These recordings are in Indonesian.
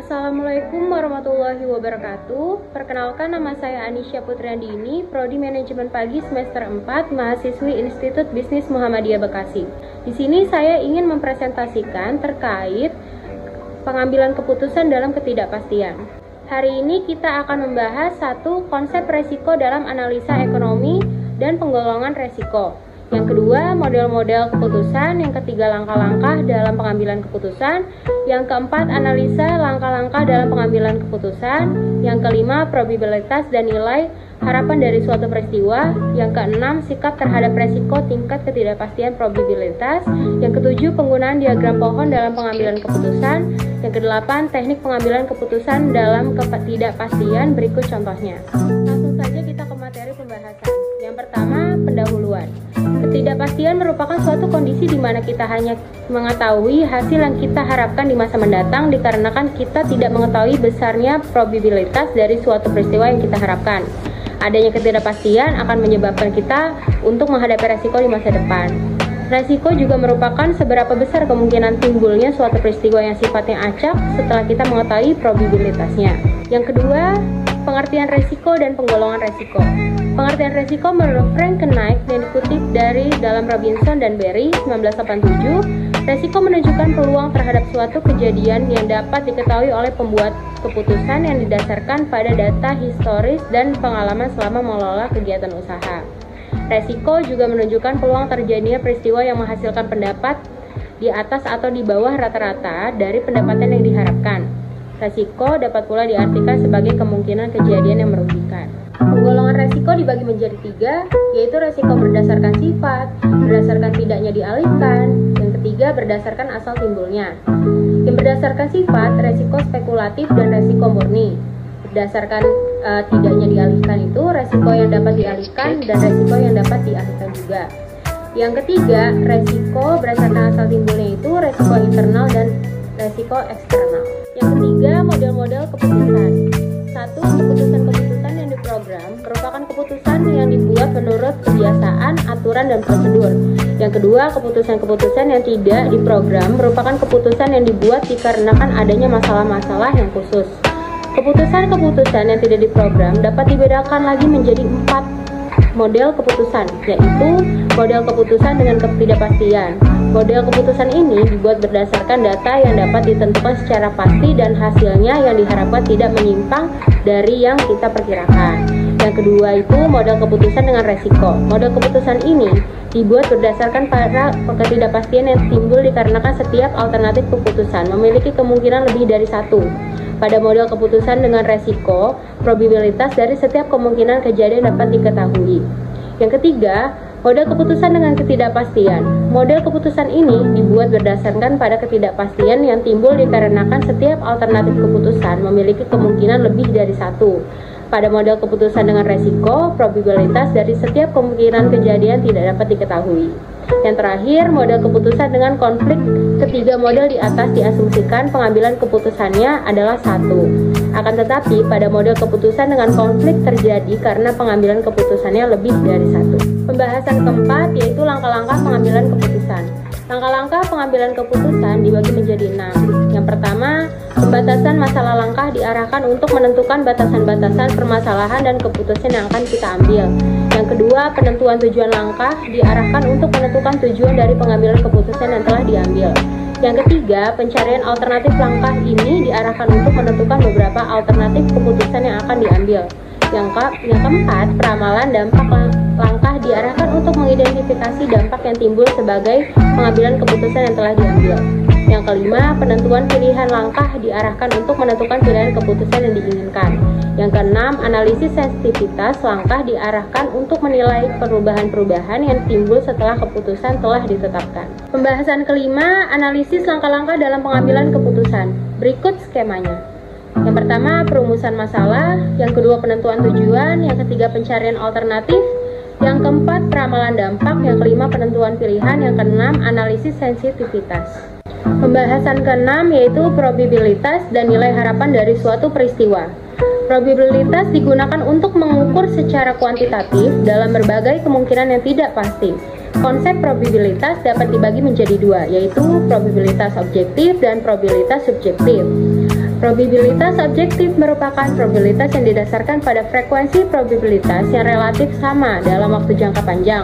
Assalamualaikum warahmatullahi wabarakatuh. Perkenalkan, nama saya Anisya Putriandini, Prodi Manajemen Pagi semester 4, mahasiswi Institut Bisnis Muhammadiyah Bekasi. Di sini saya ingin mempresentasikan terkait pengambilan keputusan dalam ketidakpastian. Hari ini kita akan membahas satu konsep resiko dalam analisa ekonomi dan penggolongan resiko. Yang kedua, model-model keputusan. Yang ketiga, langkah-langkah dalam pengambilan keputusan. Yang keempat, analisa langkah-langkah dalam pengambilan keputusan. Yang kelima, probabilitas dan nilai harapan dari suatu peristiwa. Yang keenam, sikap terhadap resiko tingkat ketidakpastian probabilitas. Yang ketujuh, penggunaan diagram pohon dalam pengambilan keputusan. Yang kedelapan, teknik pengambilan keputusan dalam ketidakpastian. Berikut contohnya. Langsung saja kita ke materi pembahasan. Yang pertama, pendahuluan. Ketidakpastian merupakan suatu kondisi di mana kita hanya mengetahui hasil yang kita harapkan di masa mendatang dikarenakan kita tidak mengetahui besarnya probabilitas dari suatu peristiwa yang kita harapkan. Adanya ketidakpastian akan menyebabkan kita untuk menghadapi resiko di masa depan. Resiko juga merupakan seberapa besar kemungkinan timbulnya suatu peristiwa yang sifatnya acak setelah kita mengetahui probabilitasnya. Yang kedua, pengertian resiko dan penggolongan resiko. Pengertian resiko menurut Frank Knight yang dikutip dari dalam Robinson dan Berry 1987, resiko menunjukkan peluang terhadap suatu kejadian yang dapat diketahui oleh pembuat keputusan yang didasarkan pada data historis dan pengalaman selama mengelola kegiatan usaha. Resiko juga menunjukkan peluang terjadinya peristiwa yang menghasilkan pendapat di atas atau di bawah rata-rata dari pendapatan yang diharapkan. Resiko dapat pula diartikan sebagai kemungkinan kejadian yang merugikan. Penggolongan resiko dibagi menjadi 3, yaitu resiko berdasarkan sifat, berdasarkan tidaknya dialihkan, yang ketiga berdasarkan asal timbulnya. Yang berdasarkan sifat, resiko spekulatif dan resiko murni. Berdasarkan tidaknya dialihkan itu resiko yang dapat dialihkan dan resiko yang dapat dialihkan juga. Yang ketiga, resiko berdasarkan asal timbulnya itu resiko internal dan resiko eksternal. Yang ketiga, model-model keputusan. 1. Keputusan-keputusan yang diprogram merupakan keputusan yang dibuat menurut kebiasaan, aturan, dan prosedur. Yang kedua, keputusan-keputusan yang tidak diprogram merupakan keputusan yang dibuat dikarenakan adanya masalah-masalah yang khusus. Keputusan-keputusan yang tidak diprogram dapat dibedakan lagi menjadi 4 model keputusan, yaitu model keputusan dengan ketidakpastian. Model keputusan ini dibuat berdasarkan data yang dapat ditentukan secara pasti dan hasilnya yang diharapkan tidak menyimpang dari yang kita perkirakan. Yang kedua itu model keputusan dengan resiko. Model keputusan ini dibuat berdasarkan pada ketidakpastian yang timbul dikarenakan setiap alternatif keputusan memiliki kemungkinan lebih dari satu. Pada model keputusan dengan resiko, probabilitas dari setiap kemungkinan kejadian dapat diketahui. Yang ketiga, model keputusan dengan ketidakpastian. Model keputusan ini dibuat berdasarkan pada ketidakpastian yang timbul dikarenakan setiap alternatif keputusan memiliki kemungkinan lebih dari satu. Pada model keputusan dengan resiko, probabilitas dari setiap kemungkinan kejadian tidak dapat diketahui. Yang terakhir, model keputusan dengan konflik. Ketiga model di atas diasumsikan pengambilan keputusannya adalah satu. Akan tetapi, pada model keputusan dengan konflik terjadi karena pengambilan keputusannya lebih dari satu. Pembahasan keempat yaitu langkah-langkah pengambilan keputusan. Langkah-langkah pengambilan keputusan dibagi menjadi 6. Yang pertama, pembatasan masalah langkah diarahkan untuk menentukan batasan-batasan permasalahan dan keputusan yang akan kita ambil. Yang kedua, penentuan tujuan langkah diarahkan untuk menentukan tujuan dari pengambilan keputusan yang telah diambil. Yang ketiga, pencarian alternatif langkah ini diarahkan untuk menentukan beberapa alternatif keputusan yang akan diambil. Yang keempat, peramalan dampak langkah diarahkan untuk mengidentifikasi dampak yang timbul sebagai pengambilan keputusan yang telah diambil. Yang kelima, penentuan pilihan langkah diarahkan untuk menentukan pilihan keputusan yang diinginkan. Yang keenam, analisis sensitivitas langkah diarahkan untuk menilai perubahan-perubahan yang timbul setelah keputusan telah ditetapkan. Pembahasan kelima, analisis langkah-langkah dalam pengambilan keputusan. Berikut skemanya. Yang pertama, perumusan masalah. Yang kedua, penentuan tujuan. Yang ketiga, pencarian alternatif. Yang keempat, peramalan dampak. Yang kelima, penentuan pilihan. Yang keenam, analisis sensitivitas. Pembahasan keenam yaitu probabilitas dan nilai harapan dari suatu peristiwa. Probabilitas digunakan untuk mengukur secara kuantitatif dalam berbagai kemungkinan yang tidak pasti. Konsep probabilitas dapat dibagi menjadi dua, yaitu probabilitas objektif dan probabilitas subjektif. Probabilitas objektif merupakan probabilitas yang didasarkan pada frekuensi probabilitas yang relatif sama dalam waktu jangka panjang.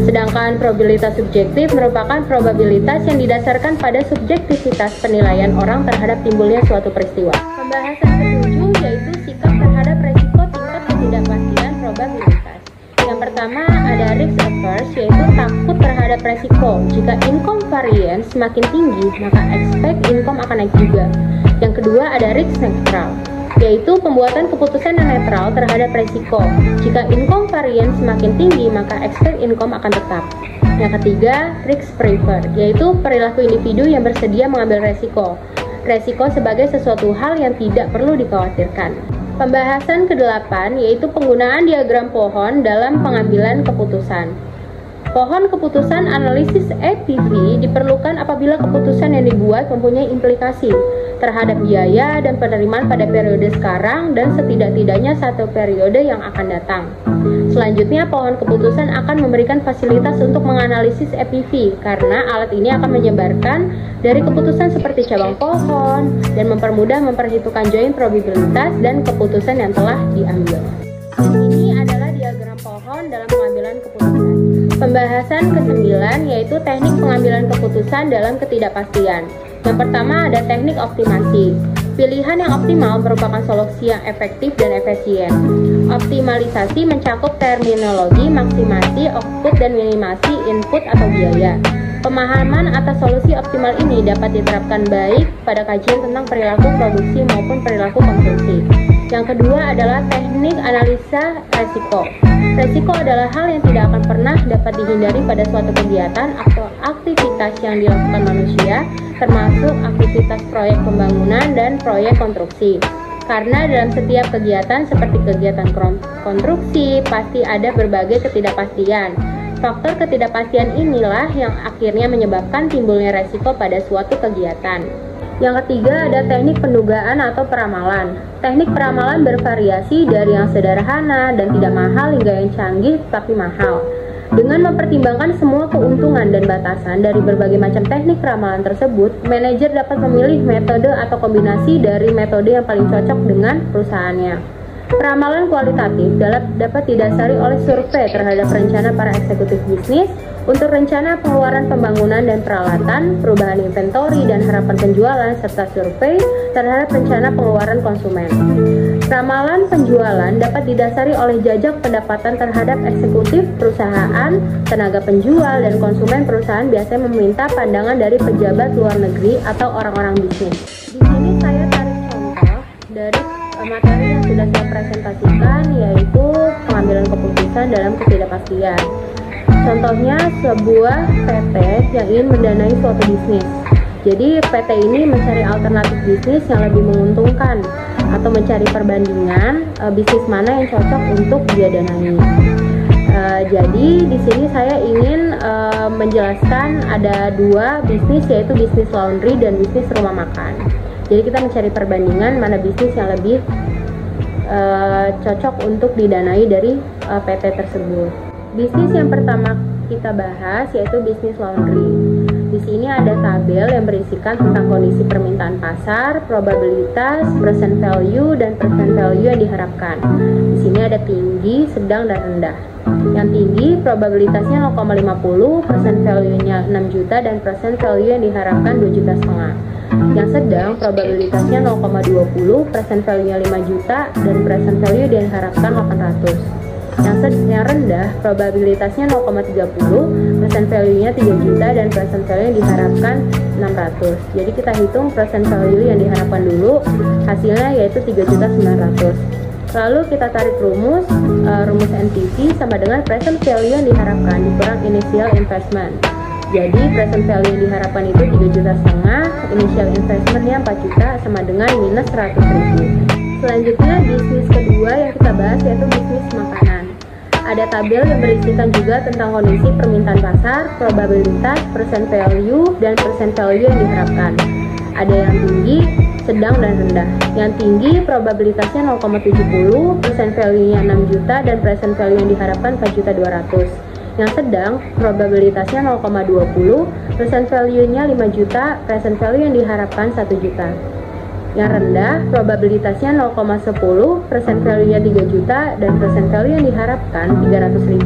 Sedangkan probabilitas subjektif merupakan probabilitas yang didasarkan pada subjektivitas penilaian orang terhadap timbulnya suatu peristiwa. Pembahasan ketujuh yaitu sikap terhadap resiko tingkat ketidakpastian probabilitas. Yang pertama ada risk averse, yaitu takut terhadap resiko. Jika income variance semakin tinggi, maka expect income akan naik juga. Yang kedua ada risk neutral, yaitu pembuatan keputusan yang netral terhadap resiko. Jika income variance semakin tinggi, maka expect income akan tetap. Yang ketiga, risk preferred, yaitu perilaku individu yang bersedia mengambil resiko. Resiko sebagai sesuatu hal yang tidak perlu dikhawatirkan. Pembahasan ke-8 yaitu penggunaan diagram pohon dalam pengambilan keputusan. Pohon keputusan analisis EPV diperlukan apabila keputusan yang dibuat mempunyai implikasi terhadap biaya dan penerimaan pada periode sekarang dan setidak-tidaknya satu periode yang akan datang. Selanjutnya, pohon keputusan akan memberikan fasilitas untuk menganalisis EPV karena alat ini akan menyebarkan dari keputusan seperti cabang pohon dan mempermudah memperhitungkan join probabilitas dan keputusan yang telah diambil. Ini adalah diagram pohon dalam pengambilan keputusan. Pembahasan ke-9 yaitu teknik pengambilan keputusan dalam ketidakpastian. Yang pertama ada teknik optimasi. Pilihan yang optimal merupakan solusi yang efektif dan efisien. Optimalisasi mencakup terminologi maksimasi output dan minimasi input atau biaya. Pemahaman atas solusi optimal ini dapat diterapkan baik pada kajian tentang perilaku produksi maupun perilaku konsumsi. Yang kedua adalah teknik analisa resiko. Resiko adalah hal yang tidak akan pernah dapat dihindari pada suatu kegiatan atau aktivitas yang dilakukan manusia, termasuk aktivitas proyek pembangunan dan proyek konstruksi. Karena dalam setiap kegiatan seperti kegiatan konstruksi pasti ada berbagai ketidakpastian. Faktor ketidakpastian inilah yang akhirnya menyebabkan timbulnya resiko pada suatu kegiatan. Yang ketiga ada teknik pendugaan atau peramalan. Teknik peramalan bervariasi dari yang sederhana dan tidak mahal hingga yang canggih tapi mahal. Dengan mempertimbangkan semua keuntungan dan batasan dari berbagai macam teknik peramalan tersebut, manajer dapat memilih metode atau kombinasi dari metode yang paling cocok dengan perusahaannya. Peramalan kualitatif dapat didasari oleh survei terhadap rencana para eksekutif bisnis untuk rencana pengeluaran pembangunan dan peralatan, perubahan inventory dan harapan penjualan, serta survei terhadap rencana pengeluaran konsumen. Ramalan penjualan dapat didasari oleh jajak pendapatan terhadap eksekutif perusahaan, tenaga penjual, dan konsumen perusahaan biasanya meminta pandangan dari pejabat luar negeri atau orang-orang bisnis. Di sini saya tarik contoh dari materi yang sudah saya presentasikan, yaitu pengambilan keputusan dalam ketidakpastian. Contohnya sebuah PT yang ingin mendanai suatu bisnis. Jadi PT ini mencari alternatif bisnis yang lebih menguntungkan atau mencari perbandingan bisnis mana yang cocok untuk dia danai. Jadi di sini saya ingin menjelaskan ada dua bisnis, yaitu bisnis laundry dan bisnis rumah makan. Jadi kita mencari perbandingan mana bisnis yang lebih cocok untuk didanai dari PT tersebut. Bisnis yang pertama kita bahas yaitu bisnis laundry. Di sini ada tabel yang berisikan tentang kondisi permintaan pasar, probabilitas, present value, dan present value yang diharapkan. Di sini ada tinggi, sedang, dan rendah. Yang tinggi probabilitasnya 0,50, present value-nya 6 juta, dan present value yang diharapkan 2,5 juta. Yang sedang probabilitasnya 0,20, present value-nya 5 juta, dan present value yang diharapkan 800. Yang rendah probabilitasnya 0,30, present value-nya 3 juta, dan present value yang diharapkan 600. Jadi kita hitung present value yang diharapkan dulu, hasilnya yaitu 3.900.000. Lalu kita tarik rumus NPV sama dengan present value yang diharapkan dikurang initial investment. Jadi present value yang diharapkan itu 3,5 juta, initial investmentnya 4 juta, sama dengan minus 100.000. Selanjutnya bisnis kedua yang kita bahas yaitu bisnis makanan. Ada tabel yang berisikan juga tentang kondisi permintaan pasar, probabilitas, present value, dan present value yang diharapkan. Ada yang tinggi, sedang, dan rendah. Yang tinggi probabilitasnya 0,70, present value-nya 6 juta, dan present value yang diharapkan 4.200.000. Yang sedang probabilitasnya 0,20, present value-nya 5 juta, present value yang diharapkan 1 juta. Yang rendah, probabilitasnya 0,10, present value-nya 3 juta, dan present value yang diharapkan 300.000.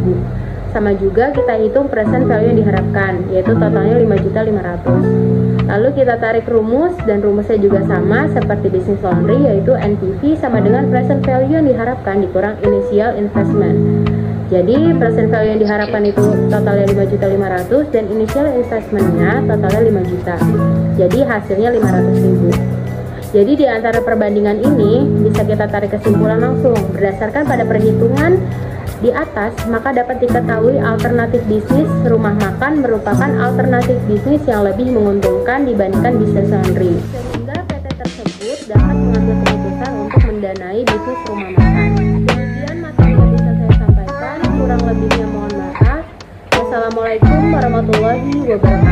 Sama juga kita hitung present value yang diharapkan, yaitu totalnya 5.500.000. Lalu kita tarik rumus, dan rumusnya juga sama seperti bisnis laundry, yaitu NPV sama dengan present value yang diharapkan dikurang initial investment. Jadi present value yang diharapkan itu totalnya 5.500.000 dan initial investmentnya totalnya 5 juta. Jadi hasilnya 500.000. Jadi di antara perbandingan ini bisa kita tarik kesimpulan langsung. Berdasarkan pada perhitungan di atas, maka dapat diketahui alternatif bisnis rumah makan merupakan alternatif bisnis yang lebih menguntungkan dibandingkan bisnis laundry. Sehingga PT tersebut dapat mengambil keputusan untuk mendanai bisnis rumah makan. Demikian materi yang bisa saya sampaikan, kurang lebihnya mohon maaf. Wassalamualaikum warahmatullahi wabarakatuh.